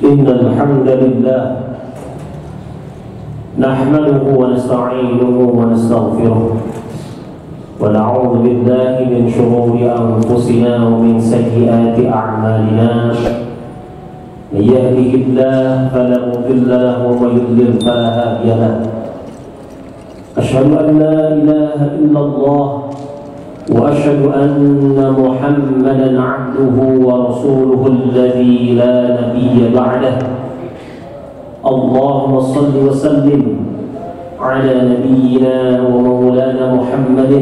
إن الحمد لله نحمده ونستعينه ونستغفره ونعوذ بالله من شرور أنفسنا ومن سيئات أعمالنا من يهده الله فلا مضل له ومن يضلل فلا هادي له أشهد أن لا إله إلا الله وأشهد أن محمدا عبده ورسوله الذي لا نبي بعده اللهم صل وسلم على نبينا ومولانا محمد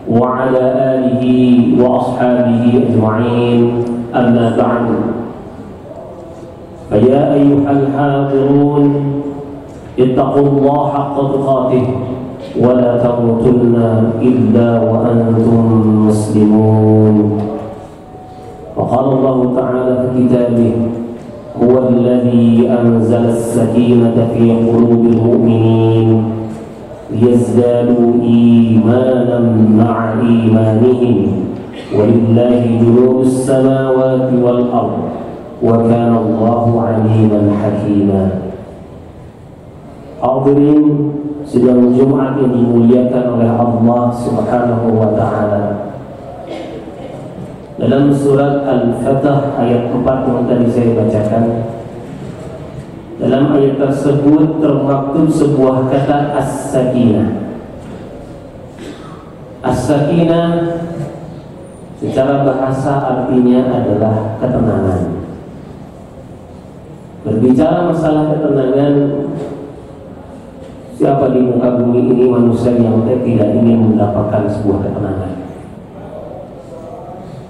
وعلى آله وأصحابه أجمعين أما بعد فيا أيها الحاضرون اتقوا الله حق تقاته ولا تموتن إلا وأنتم مسلمون وقال الله تعالى في كتابه هو الذي أنزل السكينة في قلوب المؤمنين ليزدادوا إيمانا مع إيمانهم ولله جنود السماوات والأرض وكان الله عليما حكيما. Hadirin sidang Jumat yang dimuliakan oleh Allah Subhanahu wa taala. Dalam surat Al-Fatah ayat 4 yang tadi saya bacakan, dalam ayat tersebut termaktub sebuah kata as-sakinah. As-sakinah secara bahasa artinya adalah ketenangan. Berbicara masalah ketenangan, siapa di muka bumi ini manusia yang tidak ingin mendapatkan sebuah ketenangan?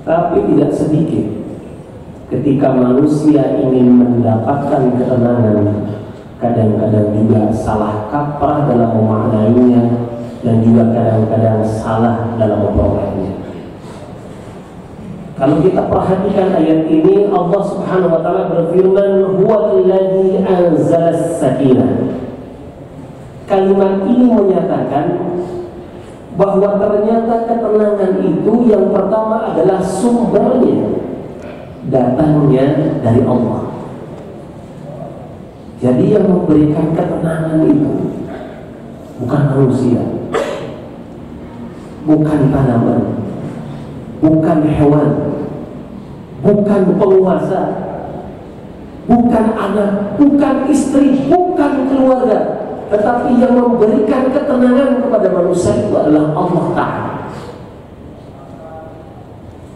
Tapi tidak sedikit ketika manusia ingin mendapatkan ketenangan, kadang-kadang juga salah kaprah dalam memaknainya dan juga kadang-kadang salah dalam memperolehnya. Kalau kita perhatikan ayat ini, Allah Subhanahu wa taala berfirman, "Huwallazi anzalas sakinah." Kalimat ini menyatakan bahwa ternyata ketenangan itu yang pertama adalah sumbernya datangnya dari Allah. Jadi yang memberikan ketenangan itu bukan manusia, bukan tanaman, bukan hewan, bukan penguasa, bukan anak, bukan istri, bukan keluarga, tetapi yang memberikan ketenangan kepada manusia itu adalah Allah Ta'ala.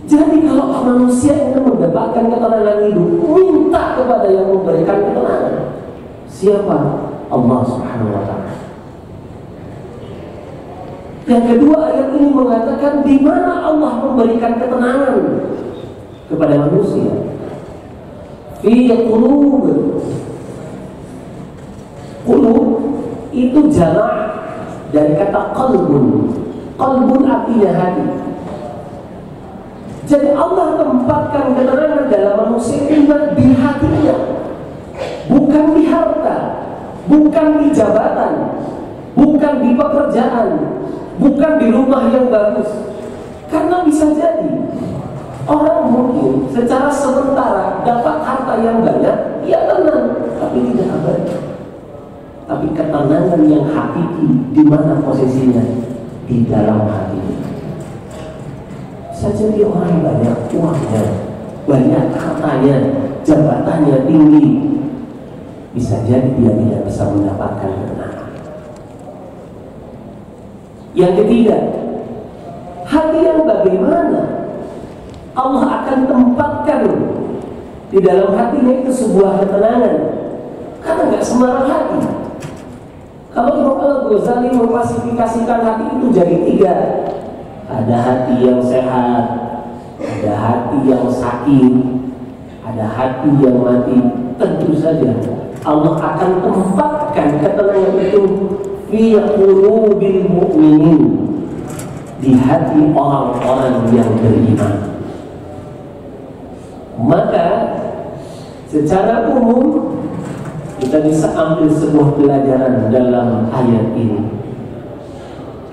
Jadi kalau manusia ingin mendapatkan ketenangan hidup, minta kepada yang memberikan ketenangan. Siapa? Allah Subhanahu wa Ta'ala. Yang kedua, ayat ini mengatakan di mana Allah memberikan ketenangan kepada manusia. Fi qulub. Qulub itu jamak dari kata qalbun. Qalbun artinya hati. Jadi Allah tempatkan ketenangan dalam manusia ini di hatinya, bukan di harta, bukan di jabatan, bukan di pekerjaan, bukan di rumah yang bagus. Karena bisa jadi orang mungkin secara sementara dapat harta yang banyak, ia tenang, tapi tidak abadi. Tapi ketenangan yang hakiki di mana posisinya? Di dalam hati. Bisa jadi orang banyak uangnya, banyak hartanya, jabatannya tinggi, bisa jadi dia tidak bisa mendapatkan ketenangan. Yang ketiga, hati yang bagaimana Allah akan tempatkan di dalam hatinya itu sebuah ketenangan. Karena nggak sembarang hati. Kalau Imam Al-Ghazali mengklasifikasikan hati itu jadi 3. Ada hati yang sehat, ada hati yang sakit, ada hati yang mati. Tentu saja Allah akan tempatkan ketenangan itu fi qulubil mu'minin, di hati orang-orang yang beriman. Maka secara umum kita bisa ambil sebuah pelajaran dalam ayat ini.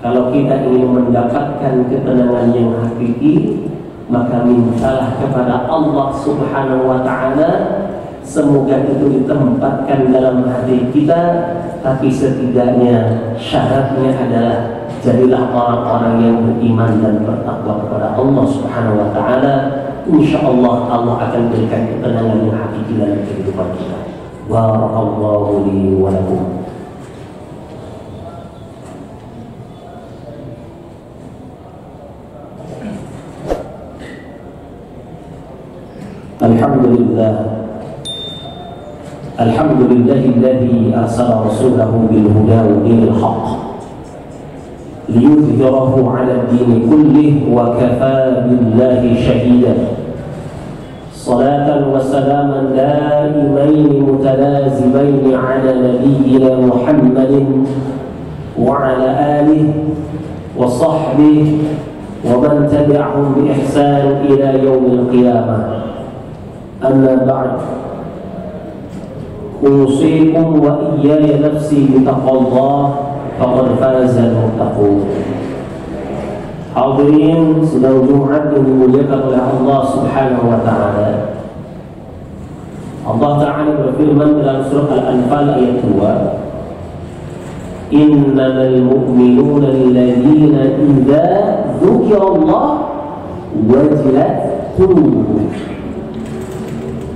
Kalau kita ingin mendapatkan ketenangan yang hakiki, maka mintalah kepada Allah Subhanahu wa ta'ala Semoga itu ditempatkan dalam hati kita, tapi setidaknya syaratnya adalah jadilah orang-orang yang beriman dan bertakwa kepada Allah Subhanahu wa taala. Insyaallah Allah akan berikan ketenangan yang hakiki dalam kehidupan kita. Barakallahu li wa lakum. Alhamdulillahilladzi arsala rasulahu bil huda wa dinil haqq liyudhhirahu 'ala ad-din kullih wa kafaa billahi shahidan. Salatan wa salaman daimain mutalazimain 'ala nabiyyina Muhammadin wa 'ala alihi wa sahbihi wa man tabi'ahum bi ihsan ila yaumil qiyamah. Amma ba'd, usikum wa iyaya nafsi bitaqwallah faqad faza al-muttaqun. Hadirin sidang Jumat yang dimuliakan oleh Allah Subhanahu wa taala. Allah taala berfirman dalam surah Al-Anfal ayat 2, innamal mu'minuna alladzina idza dzukirallah wajilat qulubuhum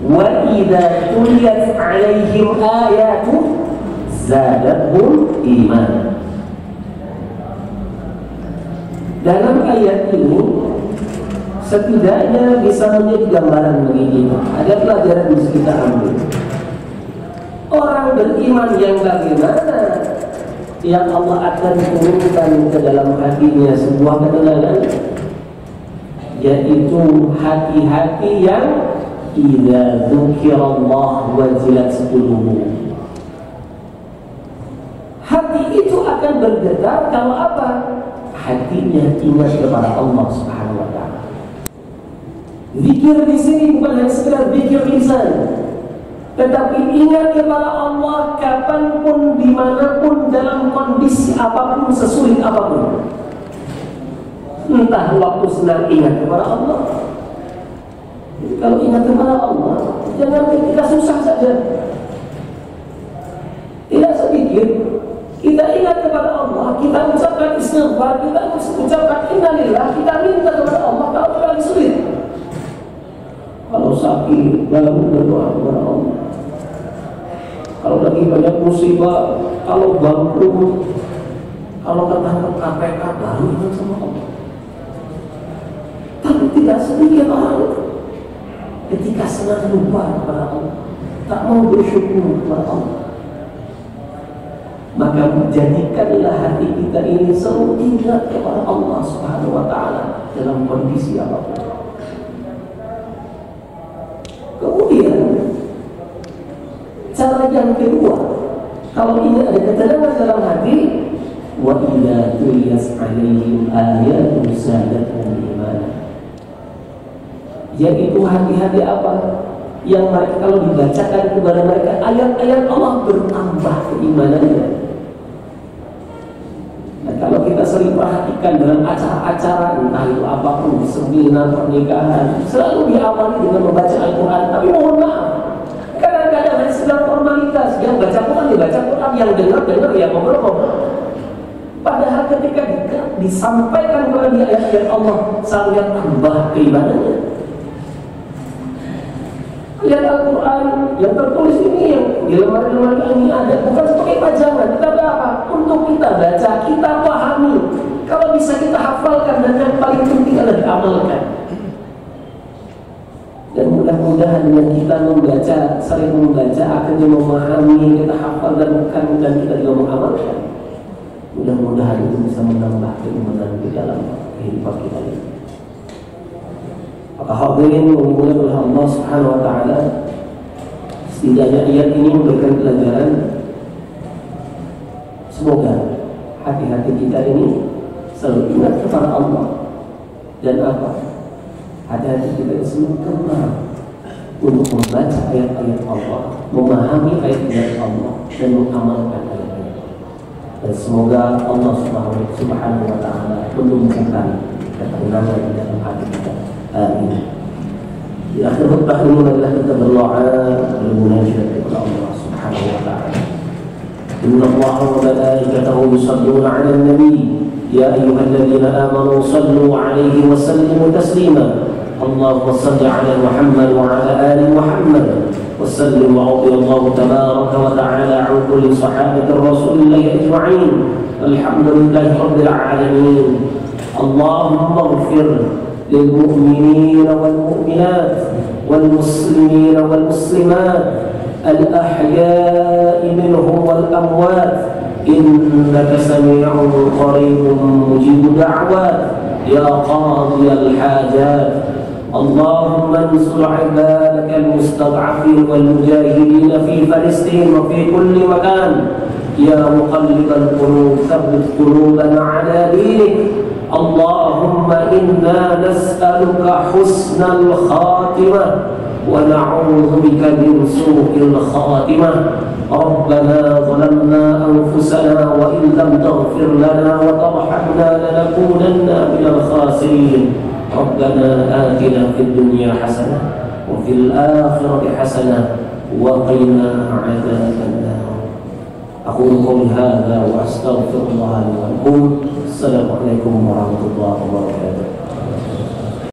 wa idza tuliyat 'alaihim ayatu zadatuhum iman. Dalam ayat ini setidaknya bisa menjadi gambaran bagi kita. Ada pelajaran yang bisa kita ambil. Orang beriman yang bagaimana yang Allah akan turunkan ke dalam hatinya sebuah ketenangan, yaitu hati-hati yang idza dzukirallah wajilat qulubuhum. Hati itu akan bergetar kalau apa? Hatinya ingat kepada Allah Subhanahu wa taala. Zikir di sini bukan hanya sekedar zikir lisan, tetapi ingat kepada Allah kapanpun, dimanapun, dalam kondisi apapun, sesulit apapun. Entah waktu senang ingat kepada Allah. Kalau ingat kepada Allah, jangan ketika susah saja. Tidak sedikit kita ingat kepada Allah, kita ucapkan istighfar, kita ucapkan innalillah, kita minta kepada Allah kalau kita lagi sulit. Kalau sakit, lalu berdoa kepada Allah. Kalau lagi banyak musibah, kalau bangkrut, kalau ketangkep KPK, baru ingat sama Allah. Tapi tidak sedikit orang ketika senang lupa kepada Allah, tak mau bersyukur kepada Allah. Maka jadikanlah hati kita ini selalu ingat kepada Allah Subhanahu wa taala dalam kondisi apapun. Kemudian cara yang kedua, kalau ingin ada ketenangan dalam hati, wa idza tuliyat 'alaihim ayatun zadatuhum imanan. Yaitu hati-hati apa? Yang mereka kalau dibacakan kepada mereka ayat-ayat Allah bertambah keimanannya. Nah, kalau kita sering perhatikan dalam acara-acara entah itu apapun, seminar pernikahan, selalu diawali dengan membaca Al-Quran. Tapi mohon maaf, kadang-kadang hanya sekedar formalitas. Yang baca Quran dibaca Quran, yang dengar ya ngobrol-ngobrol. Padahal ketika disampaikan kepada dia ayat-ayat Allah, sangat tambah keimanannya. Lihat Al-Quran yang tertulis ini, yang di lemari-lemari ini ada, bukan sebagai pajangan, tetapi apa? Untuk kita baca, kita pahami. Kalau bisa kita hafalkan, dan yang paling penting adalah diamalkan. Dan mudah-mudahan dengan kita membaca, sering membaca, akhirnya memahami, kita hafal dan kita juga mengamalkan. Mudah-mudahan itu bisa menambah keimanan di dalam kehidupan kita ini. Maka hadirin yang dimuliakan oleh Allah Subhanahu wa taala, setidaknya ayat ini memberikan pelajaran. Semoga hati-hati kita ini selalu ingat kepada Allah, dan apa? Hati-hati kita selalu kenal untuk membaca ayat-ayat Allah, memahami ayat-ayat Allah, dan mengamalkan ayat-ayat Allah. Dan semoga Allah Subhanahu wa taala menumbuhkan ketenangan di dalam hati kita. Amin. Di akhir khutbah ini adalah kita berdoa dan munajat kepada Allah Subhanahu wa taala. Inna Allaha wa malaikatahu yusholluna 'alan nabi ya ayyuhalladzina amanu shallu 'alaihi wa sallimu taslima. Allahumma shalli 'ala Muhammad wa 'ala ali Muhammad wa sallim wa radiyallahu tabaraka wa ta'ala 'an kulli sahabati Rasulillah ajma'in. Alhamdulillahi rabbil alamin. Allahumma ighfir للمؤمنين والمؤمنات والمسلمين والمسلمات الأحياء منهم والأموات إنك سميع قريب مجيب دعوات يا قاضي الحاجات. اللهم انصر عبادك المستضعفين والمجاهدين في فلسطين وفي كل مكان. يا مقلب القلوب ثبت قلوبنا على دينك. اللهم إنا نسألك حسن الخاتمة ونعوذ بك من سوء الخاتمة. ربنا ظلمنا أنفسنا وإن لم تغفر لنا وترحمنا لنكونن من الخاسرين. ربنا آتنا في الدنيا حسنة وفي الآخرة حسنة وقنا عذاب النار. أقول قولي هذا وأستغفر الله لي ولكم. السلام عليكم ورحمة الله وبركاته.